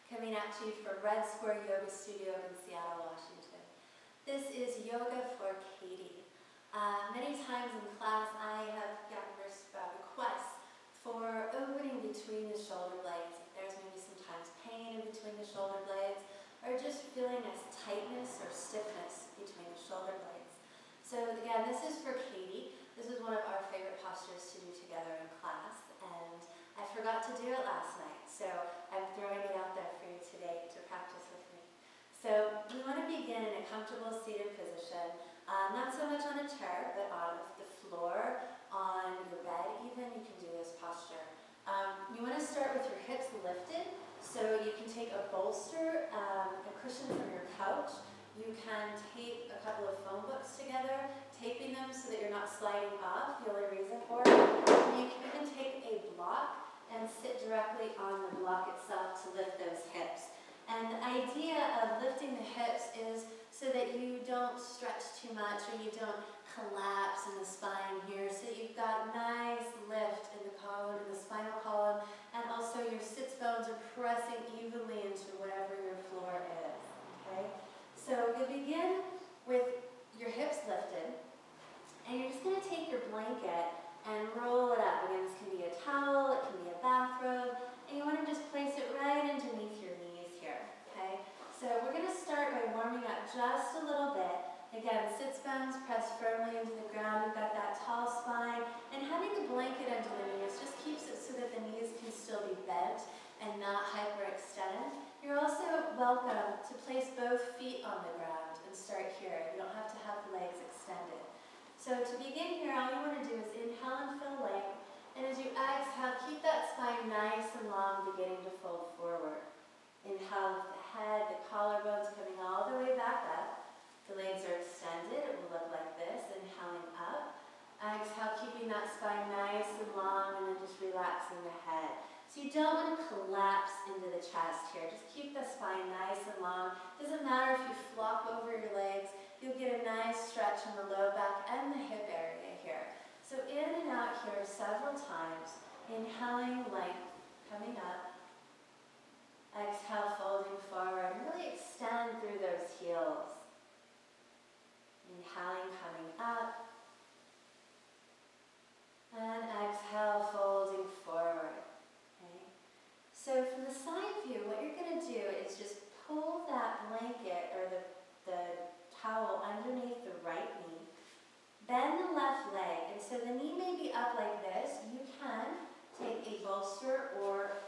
coming at you from Red Square Yoga Studio in Seattle, Washington. This is Yoga for Katie. Many times in class I have gotten requests for opening between the shoulder blades. If there's maybe sometimes pain in between the shoulder blades, or just feeling a tightness or stiffness between the shoulder blades. So again, this is for Katie. This is one of our favorite postures to do together in class, and I forgot to do it last night, so I'm throwing it out there for you today to practice with me. So we want to begin in a comfortable seated position, not so much on a chair, but on the floor, on your bed even, you can do this posture. You want to start with your hips lifted, so you can take a bolster, a cushion from your couch. You can tape a couple of phone books together, taping them so that you're not sliding off, the only reason for it. And you can even take a block and sit directly on the block itself to lift those hips. And the idea of lifting the hips is so that you don't stretch too much or you don't collapse in the spine here. So you've got nice lift in the column, in the spinal column, and also your sits bones are pressing evenly into whatever your floor is. Okay? So you begin with your hips lifted, and you're just going to take your blanket and roll it up. Again, this can be a towel, it can be a bathrobe, and you want to just place it right underneath your knees here. Okay? So we're going to start by warming up just a little bit. Again, sits bones pressed firmly into the ground. You've got that tall spine, and having the blanket under the knees just keeps it so that the knees can still be bent and not hyperextend. You're also welcome to place both feet on the ground and start here. You don't have to have the legs extended. So to begin here, all you want to do is inhale and fill length, and as you exhale, keep that spine nice and long, beginning to fold forward. Inhale with the head, the collarbones coming all the way back up. The legs are extended, it will look like this, inhaling up. Exhale, keeping that spine nice and long, and then just relaxing the head. So you don't want to collapse into the chest here. Just keep the spine nice and long. Doesn't matter if you flop over your legs. You'll get a nice stretch in the low back and the hip area here. So in and out here several times. Inhaling length, coming up. Exhale, folding forward. Really extend through those heels. Inhaling, coming up. And exhale, folding forward. So from the side view, what you're going to do is just pull that blanket or the towel underneath the right knee, bend the left leg, and so the knee may be up like this. You can take a bolster or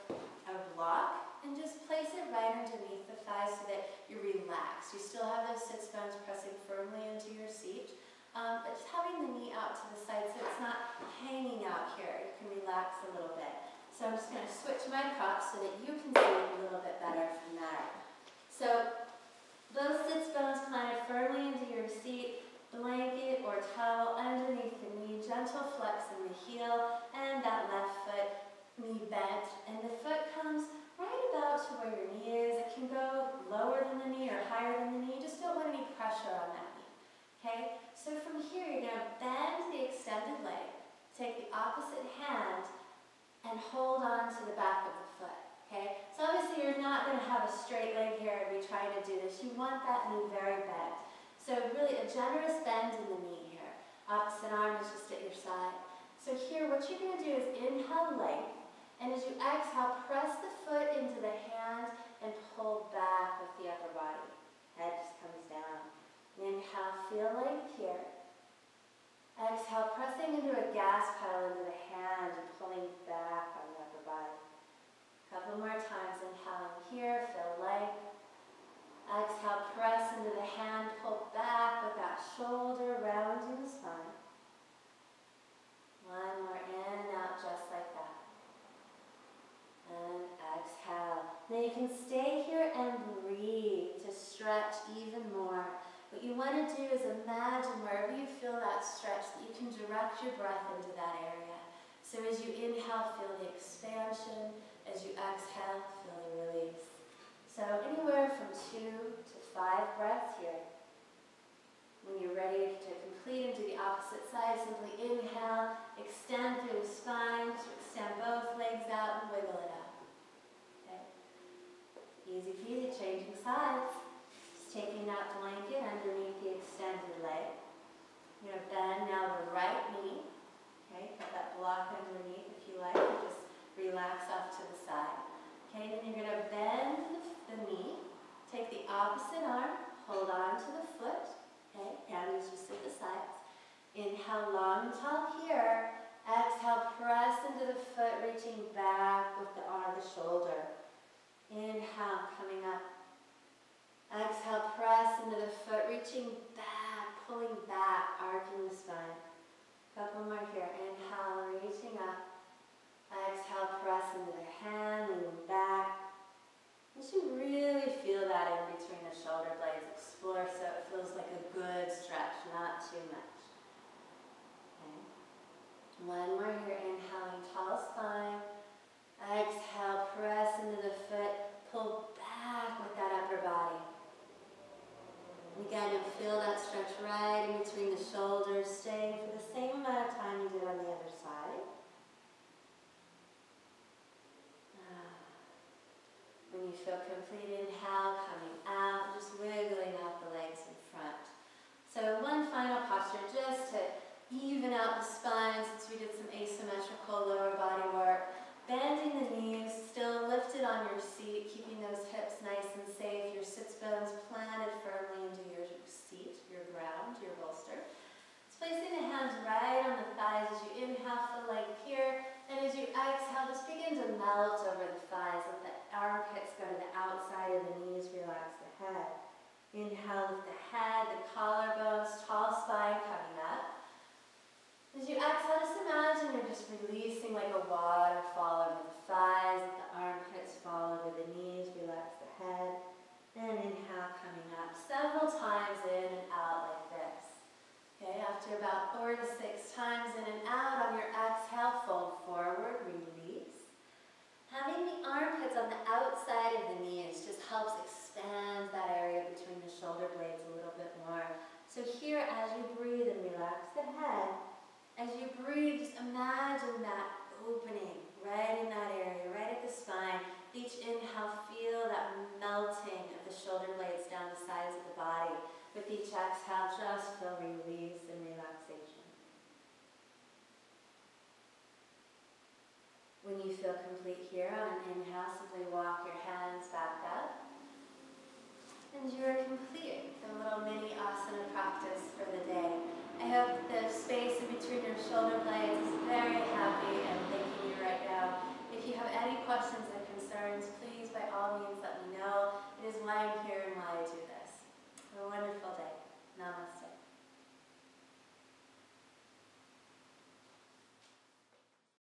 a block and just place it right underneath the thigh so that you're relaxed. You still have those sits bones pressing firmly into your seat, but just having the knee out to the side so it's not hanging out here. You can relax a little bit. So I'm just going to switch my props so that you can see it a little bit better from there. So those sits bones planted firmly into your seat, blanket or towel underneath the knee, gentle flex in the heel, and that left foot knee bent. And the foot comes right about to where your knee is. It can go lower than the knee or higher than the knee. You just don't want any pressure on that knee. Okay? So from here, you're going to bend the extended leg, take the opposite hand, and hold on to the back of the foot, okay? So obviously you're not going to have a straight leg here and be trying to do this. You want that knee very bent. So really a generous bend in the knee here. Opposite arm is just at your side. So here what you're going to do is inhale length, and as you exhale, press the foot into the hand and pull back with the upper body. Head just comes down. Inhale, feel length here. Exhale, pressing into a gas pedal into the hand and pulling back on the upper body. A couple more times, inhaling here, feel length. Exhale, press into the hand, pull back with that shoulder rounding the spine. One more in and out just like that. And exhale. Now you can stay here and breathe to stretch even more. What you want to do is imagine wherever you feel that stretch that you can direct your breath into that area. So as you inhale, feel the expansion. As you exhale, feel the release. So anywhere from 2 to 5 breaths here. When you're ready to complete and do the opposite side, simply inhale, extend through the spine, so extend both legs out and wiggle it out. Okay? Easy peasy, changing sides. Just taking that blanket underneath the extended leg. You're going to bend now the right knee. Okay, put that block underneath if you like, and just relax off to the side. Okay, then you're going to bend the knee, take the opposite arm, hold on to the foot. Okay, hands just at the sides. Inhale, long and tall here. Exhale, press into the foot, reaching back with the arm, the shoulder. Inhale, coming up. Exhale, press into the foot, reaching back, pulling back, arcing the spine. Couple more here. Inhale, reaching up. Exhale, press into the hand, leaning back. You should really feel that in between the shoulder blades. Explore so it feels like a good stretch, not too much. Okay. One more here. Inhaling, tall spine. Exhale, press into the foot. Pull back with that upper body. Again, and feel that stretch right in between the shoulders, staying for the same amount of time you did on the other side. When you feel complete, inhale, coming out, just wiggling out the legs in front. So one final posture, just to even out the spine, since we did some asymmetrical lower body work. Bending the knees, still lifted on your seat, keeping those hips nice and safe, your sits bones planted firmly into your seat, your ground, your bolster. Just placing the hands right on the thighs as you inhale, feel like here, and as you exhale, just begin to melt over the thighs. Let the armpits go to the outside of the knees, relax the head. Inhale, lift the head, the collarbones, tall spine coming up. As you exhale, just imagine you're just releasing like a waterfall over the thighs, let the armpits fall over the knees, relax the head. And inhale, coming up several times in and out like this. Okay, after about 4 to 6 times in and out, on your exhale, fold forward, release. Having the armpits on the outside of the knees just helps expand that area between the shoulder blades a little bit more. So here, as you breathe and relax the head, as you breathe, just imagine that opening right in that area, right at the spine. Each inhale, feel that melting of the shoulder blades down the sides of the body. With each exhale, just feel release and relaxation. When you feel complete here, on an inhale, simply walk your hands back up. And you are complete. The little mini asana practice.